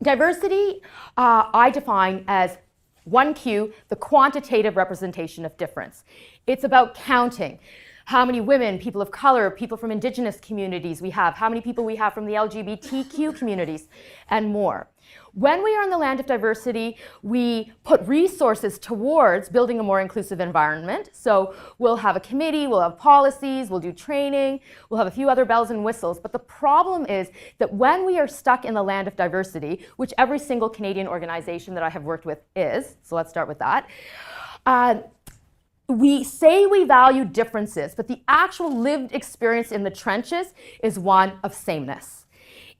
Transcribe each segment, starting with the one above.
Diversity, I define as 1Q, the quantitative representation of difference. It's about counting how many women, people of color, people from indigenous communities we have, how many people we have from the LGBTQ communities, and more. When we are in the land of diversity, we put resources towards building a more inclusive environment. So we'll have a committee, we'll have policies, we'll do training, we'll have a few other bells and whistles. But the problem is that when we are stuck in the land of diversity, which every single Canadian organization that I have worked with is, so let's start with that, we say we value differences, but the actual lived experience in the trenches is one of sameness.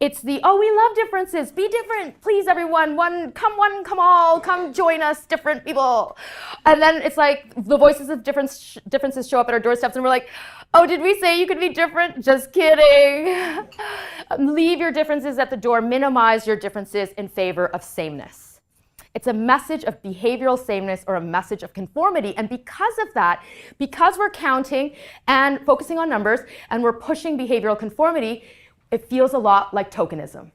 It's the, oh, we love differences, be different, please everyone, one, come all, come join us, different people. And then it's like the voices of differences show up at our doorsteps and we're like, oh, did we say you could be different? Just kidding. Leave your differences at the door, minimize your differences in favor of sameness. It's a message of behavioral sameness or a message of conformity. And because of that, because we're counting and focusing on numbers and we're pushing behavioral conformity, it feels a lot like tokenism.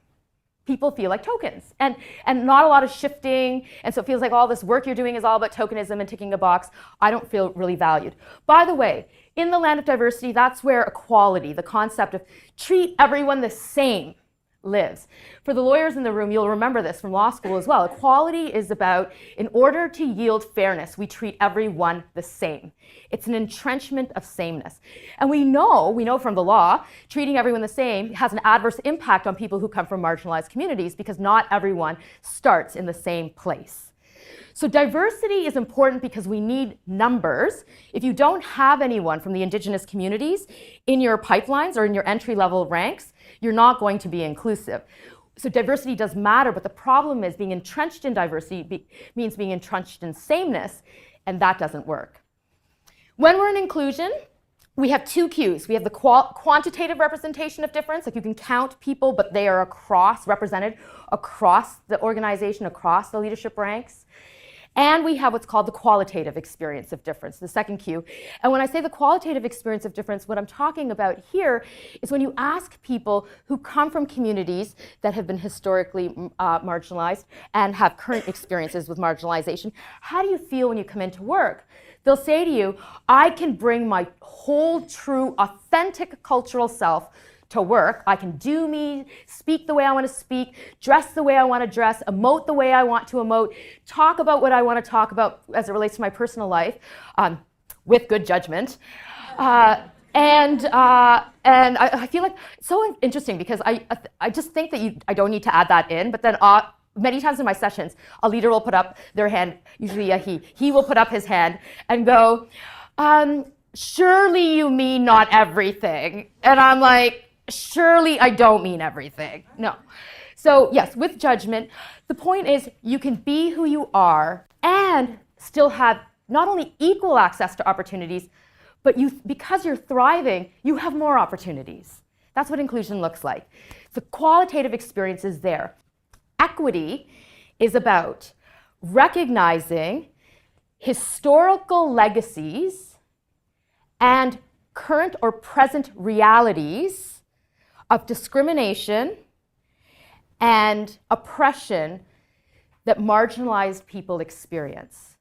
People feel like tokens and not a lot of shifting. And so it feels like all this work you're doing is all about tokenism and ticking a box. I don't feel really valued. By the way, in the land of diversity, that's where equality, the concept of treat everyone the same, lives. For the lawyers in the room, you'll remember this from law school as well. Equality is about, in order to yield fairness, we treat everyone the same. It's an entrenchment of sameness. And we know from the law, treating everyone the same has an adverse impact on people who come from marginalized communities because not everyone starts in the same place. So diversity is important because we need numbers. If you don't have anyone from the indigenous communities in your pipelines or in your entry-level ranks, you're not going to be inclusive. So diversity does matter, but the problem is being entrenched in diversity means being entrenched in sameness, and that doesn't work. When we're in inclusion, we have two cues. We have the quantitative representation of difference, like you can count people, but they are represented across the organization, across the leadership ranks. And we have what's called the qualitative experience of difference, the second cue. And when I say the qualitative experience of difference, what I'm talking about here is when you ask people who come from communities that have been historically marginalized and have current experiences with marginalization, how do you feel when you come into work? They'll say to you, I can bring my whole, true, authentic cultural self to work. I can do me, speak the way I want to speak, dress the way I want to dress, emote the way I want to emote, talk about what I want to talk about as it relates to my personal life, with good judgment. And I feel like it's so interesting because I just think that I don't need to add that in, but then many times in my sessions, a leader will put up their hand, usually a he will put up his hand and go, surely you mean not everything. And I'm like, surely I don't mean everything. No. So yes, with judgment, the point is you can be who you are and still have not only equal access to opportunities, but because you're thriving, you have more opportunities. That's what inclusion looks like. The qualitative experience is there. Equity is about recognizing historical legacies and current or present realities of discrimination and oppression that marginalized people experience.